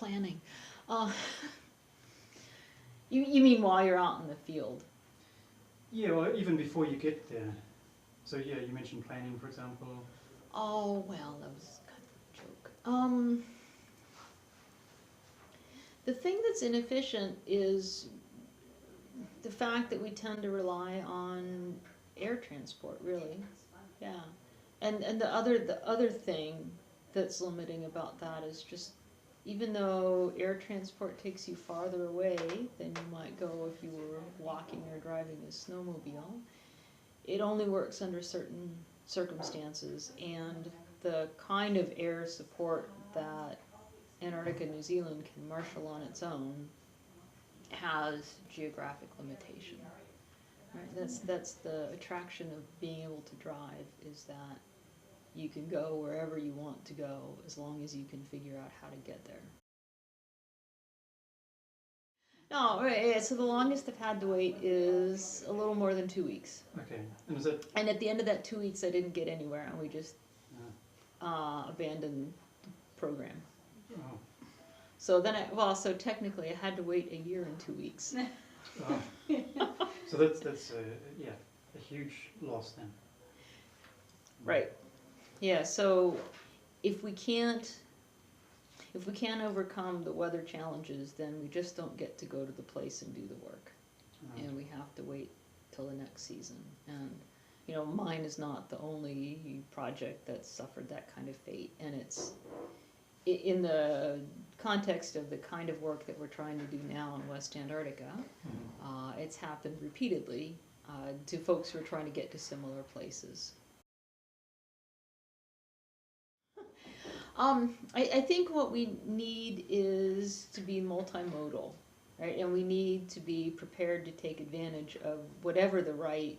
planning. Uh, you mean while you're out in the field? Yeah, well, even before you get there. So yeah, you mentioned planning, for example. Oh, well, that was kind of a joke. The thing that's inefficient is the fact that we tend to rely on air transport, really. Yeah. And the other thing that's limiting about that is just even though air transport takes you farther away than you might go if you were walking or driving a snowmobile, it only works under certain circumstances, and the kind of air support that Antarctica, New Zealand can marshal on its own has geographic limitation. Right? That's the attraction of being able to drive, is that you can go wherever you want to go as long as you can figure out how to get there. No, right, so the longest I've had to wait is a little more than 2 weeks. Okay, and is it? And at the end of that 2 weeks, I didn't get anywhere, and we just abandoned the program. Oh. So then so technically I had to wait a year and 2 weeks. Oh. So that's yeah, a huge loss then. Right. Yeah, so if we can't overcome the weather challenges, then we just don't get to go to the place and do the work. Right. And we have to wait till the next season. And mine is not the only project that's suffered that kind of fate, and it's in the context of the kind of work that we're trying to do now in West Antarctica. It's happened repeatedly to folks who are trying to get to similar places. I think what we need is to be multimodal, right? And we need to be prepared to take advantage of whatever the right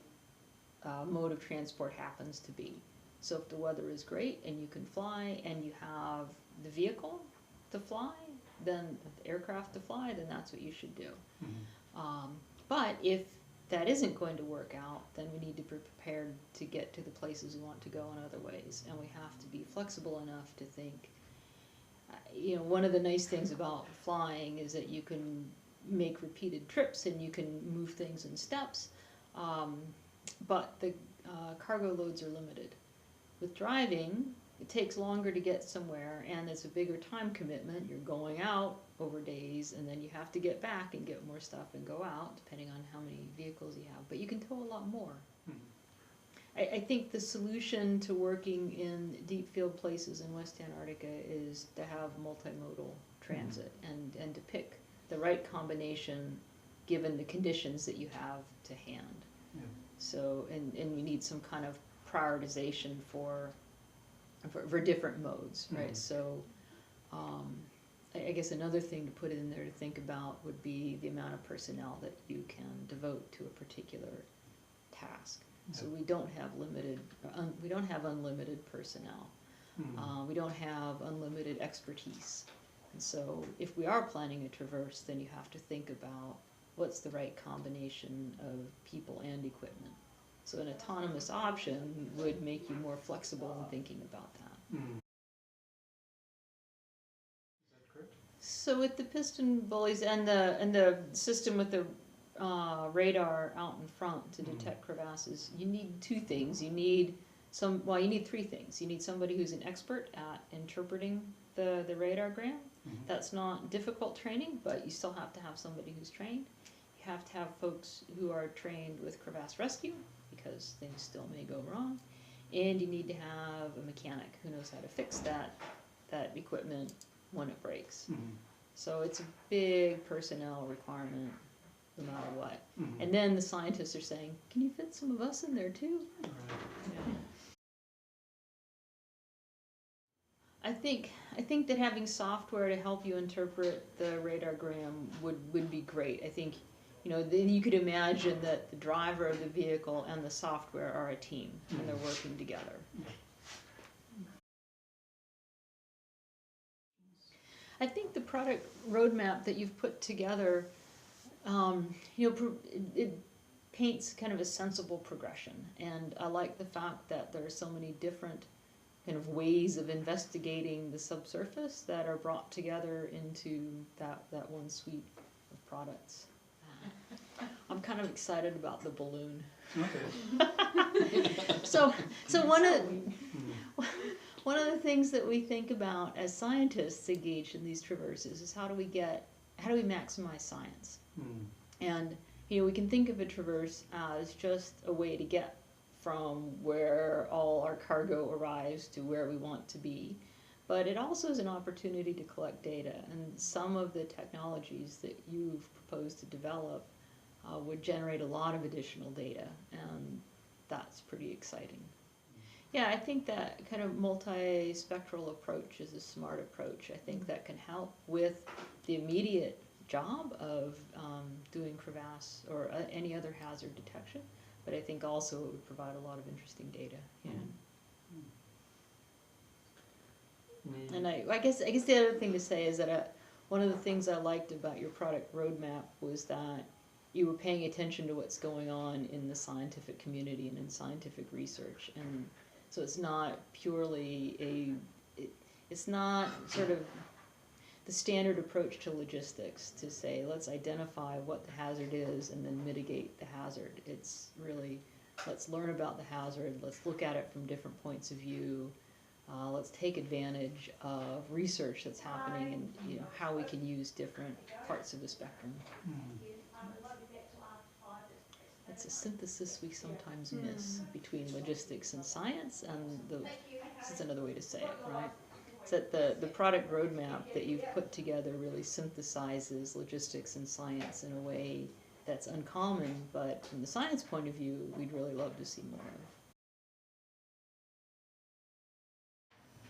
mode of transport happens to be. So if the weather is great and you can fly and you have the vehicle to fly, then the aircraft to fly, then that's what you should do. But if that isn't going to work out, then we need to be prepared to get to the places we want to go in other ways, and we have to be flexible enough to think. One of the nice things about flying is that you can make repeated trips and you can move things in steps, but the cargo loads are limited. With driving, it takes longer to get somewhere, and it's a bigger time commitment. You're going out over days, and then you have to get back and get more stuff and go out, depending on how many vehicles you have. But you can tow a lot more. I think the solution to working in deep field places in West Antarctica is to have multimodal transit and to pick the right combination given the conditions that you have to hand. So, and you need some kind of prioritization for different modes, right? So I guess another thing to put in there to think about would be the amount of personnel that you can devote to a particular task. So we don't have unlimited personnel. We don't have unlimited expertise. And so if we are planning a traverse, then you have to think about what's the right combination of people and equipment. So an autonomous option would make you more flexible in thinking about that. Is that correct? So with the piston bullies and the system with the radar out in front to detect crevasses, you need two things. You need you need three things. You need somebody who's an expert at interpreting the radargram. That's not difficult training, but you still have to have somebody who's trained. You have to have folks who are trained with crevasse rescue, because things still may go wrong. And you need to have a mechanic who knows how to fix that equipment when it breaks. So it's a big personnel requirement no matter what. And then the scientists are saying, can you fit some of us in there too? Right. Yeah. I think that having software to help you interpret the radargram would be great. I think, then you could imagine that the driver of the vehicle and the software are a team, and they're working together. I think the product roadmap that you've put together, it paints kind of a sensible progression, and I like the fact that there are so many different kind of ways of investigating the subsurface that are brought together into that one suite of products. I'm kind of excited about the balloon. Okay. So one of Mm. one of the things that we think about as scientists engaged in these traverses is how do we maximize science? Mm. And we can think of a traverse as just a way to get from where all our cargo arrives to where we want to be. But it also is an opportunity to collect data, and some of the technologies that you've proposed to develop would generate a lot of additional data, and that's pretty exciting. Yeah, I think that kind of multispectral approach is a smart approach. I think that can help with the immediate job of doing crevasse or any other hazard detection, but I think also it would provide a lot of interesting data. Yeah. And I guess the other thing to say is that one of the things I liked about your product roadmap was that you were paying attention to what's going on in the scientific community and in scientific research, and so it's not purely it's not sort of the standard approach to logistics to say let's identify what the hazard is and then mitigate the hazard. It's really let's learn about the hazard, let's look at it from different points of view, let's take advantage of research that's happening and how we can use different parts of the spectrum. Mm. It's a synthesis we sometimes miss between logistics and science, and this is another way to say it, right? It's that the product roadmap that you've put together really synthesizes logistics and science in a way that's uncommon, but from the science point of view, we'd really love to see more of.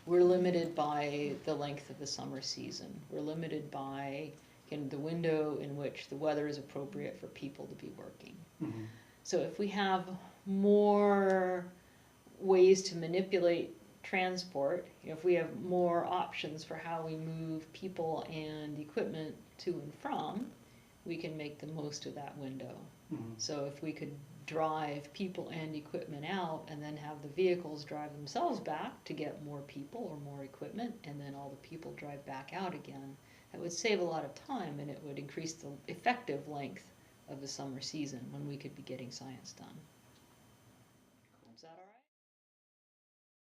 We're limited by the length of the summer season. We're limited by the window in which the weather is appropriate for people to be working. Mm-hmm. So if we have more ways to manipulate transport, if we have more options for how we move people and equipment to and from, we can make the most of that window. Mm-hmm. So if we could drive people and equipment out and then have the vehicles drive themselves back to get more people or more equipment, and then all the people drive back out again, that would save a lot of time, and it would increase the effective length of the summer season when we could be getting science done.